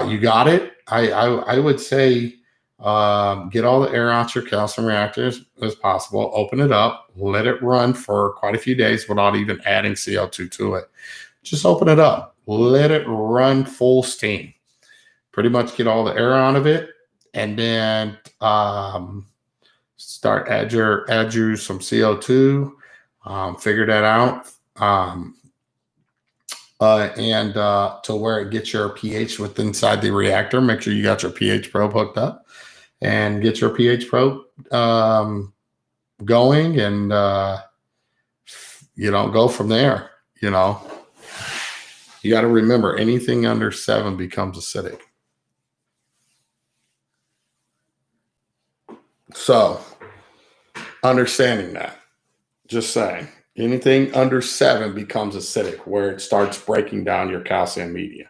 A: You got it. I would say get all the air out your calcium reactors as possible. Open it up, let it run for quite a few days without even adding CO2 to it. Just open it up, let it run full steam. Pretty much get all the air out of it, and then start add you some CO2. Figure that out. And to where it gets your pH inside the reactor. Make sure you got your pH probe hooked up and get your pH probe going, and go from there. You got to remember, anything under 7 becomes acidic. So, understanding that, just saying, anything under 7 becomes acidic, where it starts breaking down your calcium media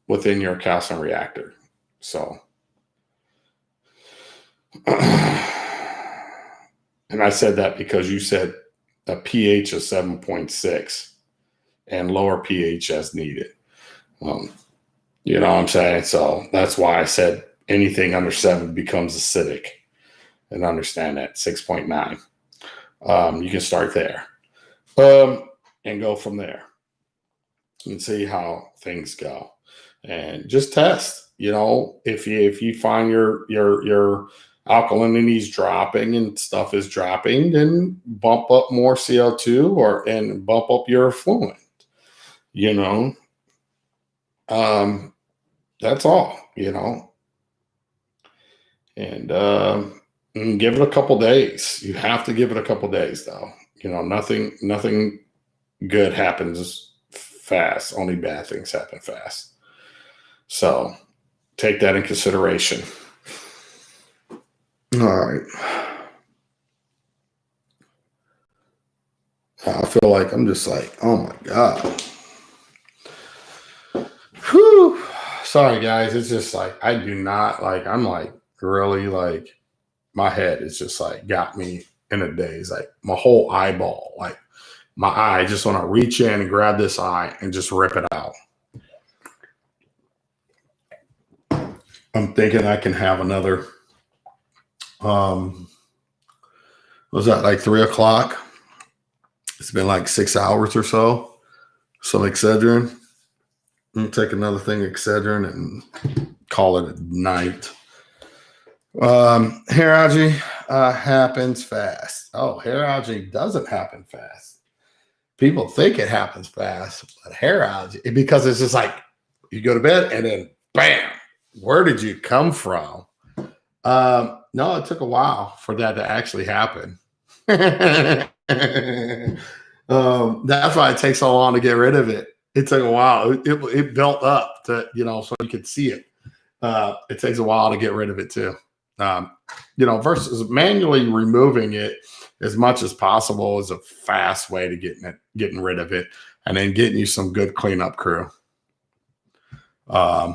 A: within your calcium reactor. So, and I said that because you said a pH of 7.6 and lower pH as needed. You know what I'm saying? So that's why I said anything under 7 becomes acidic, and understand that 6.9. You can start there and go from there and see how things go, and just test. If you find your alkalinity's dropping and stuff is dropping, then bump up more CO2 and bump up your effluent. That's all. And give it a couple days. You have to give it a couple days, though. Nothing good happens fast. Only bad things happen fast. So take that in consideration. All right. I feel like I'm just like, oh my God. Whew. Sorry, guys. It's just like, I do not like, I'm like really like, my head is just like got me in a daze. Like my whole eyeball, like my eye, I just want to reach in and grab this eye and just rip it out. I'm thinking I can have another, was that like 3 o'clock? It's been like 6 hours or so. Some Excedrin. I'm gonna take another thing of Excedrin and call it a night. Hair algae happens fast. Oh, hair algae doesn't happen fast. People think it happens fast, but hair algae, because it's just like you go to bed and then bam, where did you come from? No, it took a while for that to actually happen. That's why it takes so long to get rid of it. It took a while. It built up to, so you could see it. It takes a while to get rid of it too. Versus manually removing it as much as possible is a fast way to getting rid of it, and then getting you some good cleanup crew. I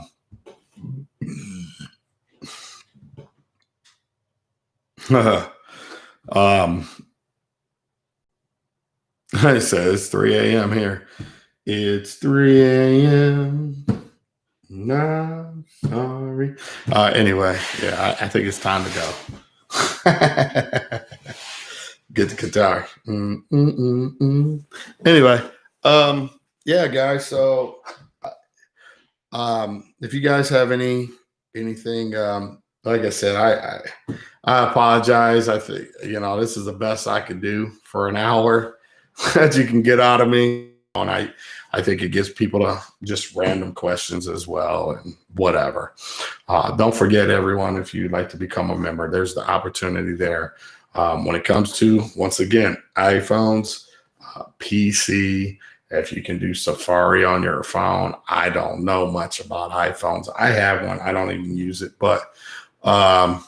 A: said it's 3 a.m. here. It's 3 a.m. No, sorry. Anyway, yeah, I think it's time to go. Get the guitar. Anyway, yeah, guys. So, if you guys have anything, like I said, I apologize. I think this is the best I could do for an hour that you can get out of me. And I think it gives people to just random questions as well and whatever. Don't forget, everyone, if you'd like to become a member, there's the opportunity there. When it comes to, once again, iPhones, PC, if you can do Safari on your phone. I don't know much about iPhones. I have one. I don't even use it, but I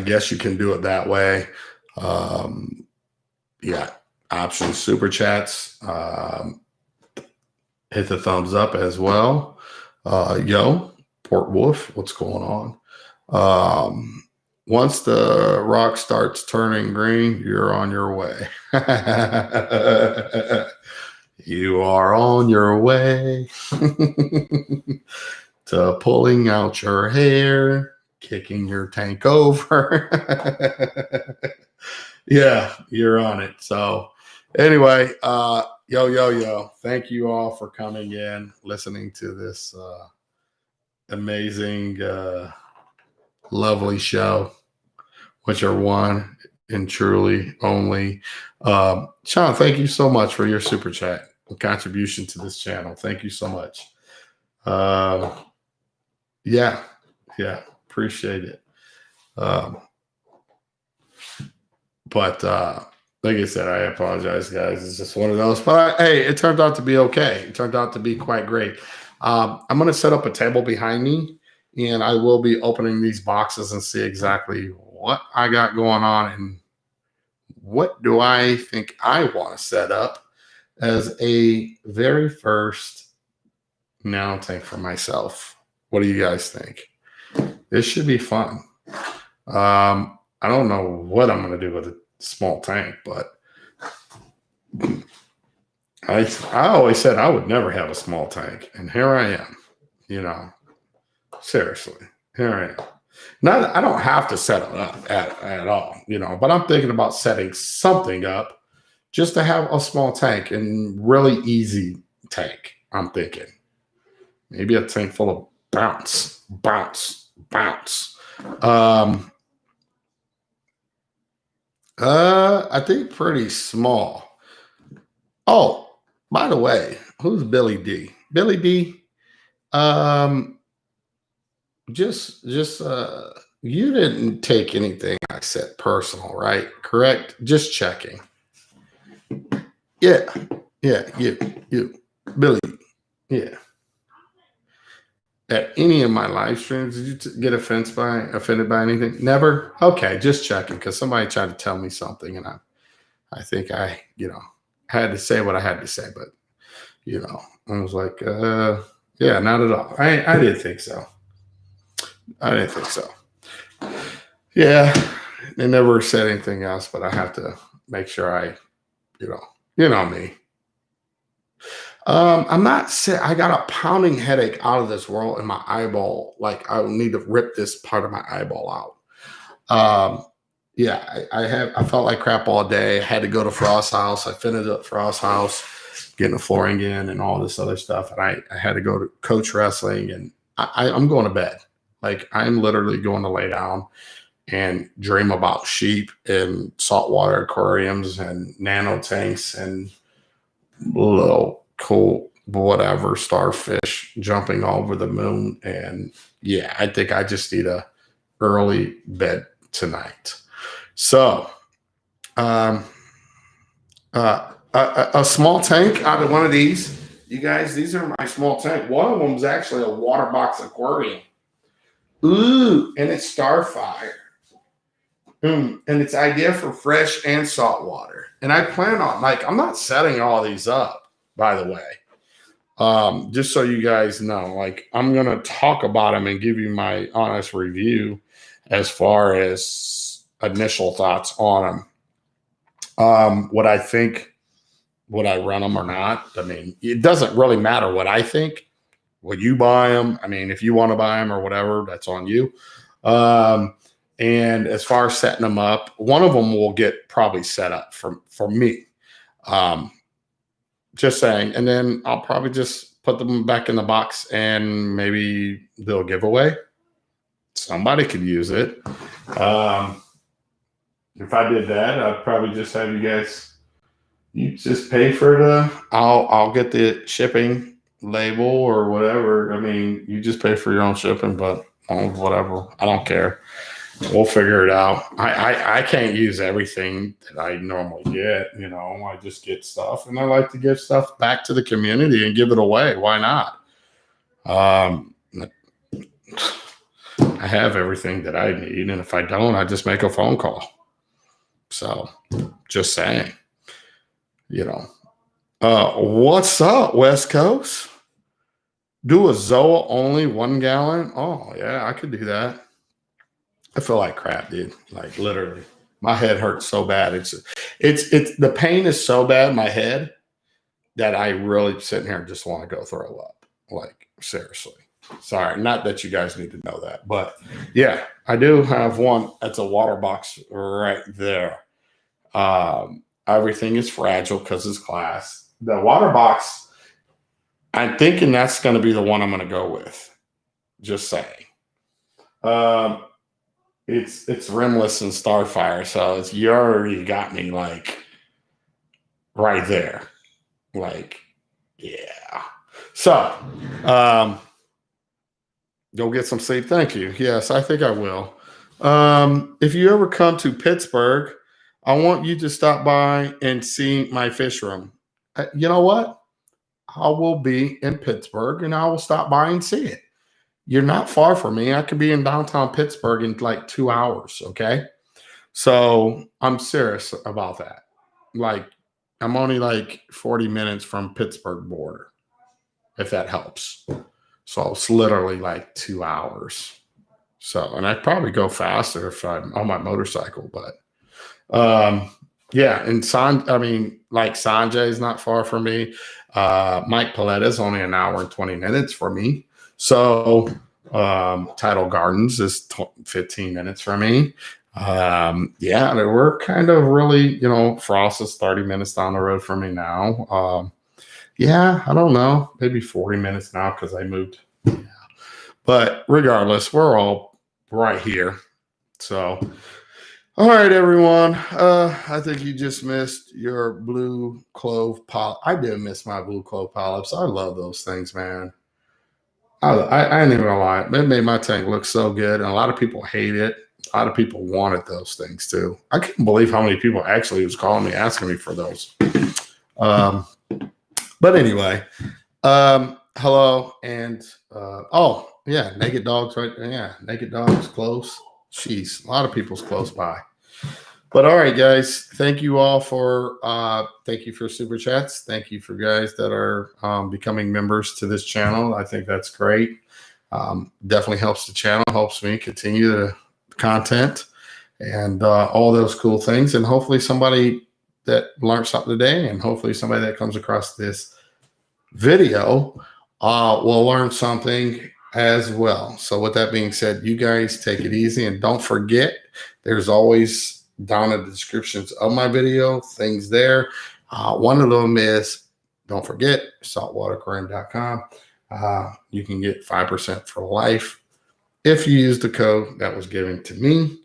A: guess you can do it that way. Yeah. Options, super chats, hit the thumbs up as well. Yo, Port Wolf, what's going on? Once the rock starts turning green, you're on your way. You are on your way to pulling out your hair, kicking your tank over. Yeah, you're on it. So anyway, yo, thank you all for coming in, listening to this amazing, lovely show, which are one and truly only. Sean, thank you so much for your super chat and contribution to this channel. Thank you so much. Yeah, appreciate it. But like I said, I apologize, guys. It's just one of those. But hey, it turned out to be okay. It turned out to be quite great. I'm going to set up a table behind me, and I will be opening these boxes and see exactly what I got going on and what do I think I want to set up as a very first nano tank for myself. What do you guys think? This should be fun. I don't know what I'm going to do with a small tank, but I always said I would never have a small tank, and here I am. Seriously, here I am. I don't have to set it up at all, but I'm thinking about setting something up just to have a small tank and really easy tank. I'm thinking maybe a tank full of bounce. I think pretty small. Oh, by the way, who's Billy D? Billy D, just you didn't take anything I said personal, right? Correct? Just checking. Yeah, you, Billy. Yeah. At any of my live streams, did you get offended by anything? Never? Okay, just checking, because somebody tried to tell me something, and I think I had to say what I had to say, but I was like, yeah, not at all. I didn't think so. Yeah, they never said anything else, but I have to make sure I, me. I'm not sick. I got a pounding headache out of this world in my eyeball. Like I will need to rip this part of my eyeball out. Yeah, I felt like crap all day. I had to go to Frost's house. I finished up Frost's house, getting the flooring in and all this other stuff. And I had to go to coach wrestling, and I'm going to bed. Like I'm literally going to lay down and dream about sheep and saltwater aquariums and nano tanks and little cool whatever, starfish jumping over the moon. And yeah, I think I just need a early bed tonight. So, a small tank out of one of these. You guys, these are my small tank. One of them is actually a water box aquarium. Ooh, and it's Starfire. And it's ideal for fresh and salt water. And I plan on, like, I'm not setting all these up, by the way. Just so you guys know, like, I'm going to talk about them and give you my honest review as far as initial thoughts on them. What I think, would I run them or not? I mean, it doesn't really matter what I think. Would you buy them? I mean, if you want to buy them or whatever, that's on you. And as far as setting them up, one of them will get probably set up for me. Just saying. And then I'll probably just put them back in the box and maybe they'll give away. Somebody could use it. If I did that, I'd probably just have you guys, you just pay for I'll get the shipping label or whatever. I mean, you just pay for your own shipping, but whatever. I don't care. We'll figure it out. I can't use everything that I normally get. You know, I just get stuff, and I like to give stuff back to the community and give it away. Why not? I have everything that I need, and if I don't, I just make a phone call. So, just saying. You know, what's up, West Coast? Do a Zoa only 1 gallon? Oh yeah, I could do that. I feel like crap, dude. Like literally, my head hurts so bad. It's the pain is so bad in my head that I really sitting here and just want to go throw up. Like seriously. Sorry, not that you guys need to know that, but yeah, I do have one. That's a water box right there. Everything is fragile because it's glass. The water box, I'm thinking that's going to be the one I'm going to go with. Just saying. It's rimless and Starfire, so you already got me like right there. Like, yeah. So, go get some sleep. Thank you. Yes, I think I will. If you ever come to Pittsburgh, I want you to stop by and see my fish room. You know what? I will be in Pittsburgh and I will stop by and see it. You're not far from me. I could be in downtown Pittsburgh in like 2 hours. Okay. So I'm serious about that. Like, I'm only like 40 minutes from Pittsburgh border, if that helps. So it's literally like 2 hours. So, and I'd probably go faster if I'm on my motorcycle, but yeah. And like Sanjay is not far from me. Mike Paletta is only an hour and 20 minutes for me. So Tidal Gardens is 15 minutes from me. Yeah, we're kind of really, Frost is 30 minutes down the road from me now. Yeah, I don't know, maybe 40 minutes now because I moved. Yeah. But regardless, we're all right here. So, all right, everyone. I think you just missed your blue clove polyp. I did miss my blue clove polyps. I love those things, man. I ain't even gonna lie. It made my tank look so good, and a lot of people hate it. A lot of people wanted those things too. I can't believe how many people actually was calling me, asking me for those. But anyway, hello, and oh yeah, Naked Dogs, right? Yeah, Naked Dogs close. Jeez, a lot of people's close by. But all right, guys, thank you all for super chats. Thank you for guys that are becoming members to this channel. I think that's great. Definitely helps the channel, helps me continue the content and all those cool things. And hopefully somebody that learned something today, and hopefully somebody that comes across this video will learn something as well. So with that being said, you guys take it easy, and don't forget, there's always down in the descriptions of my video things there. One of them is, don't forget, saltwateraquarium.com. You can get 5% for life if you use the code that was given to me.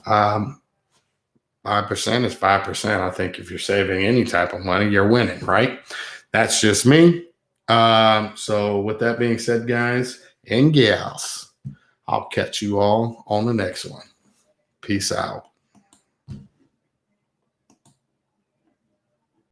A: 5% is 5%. I think if you're saving any type of money, you're winning, right? That's just me. So with that being said, guys and gals, I'll catch you all on the next one. Peace out.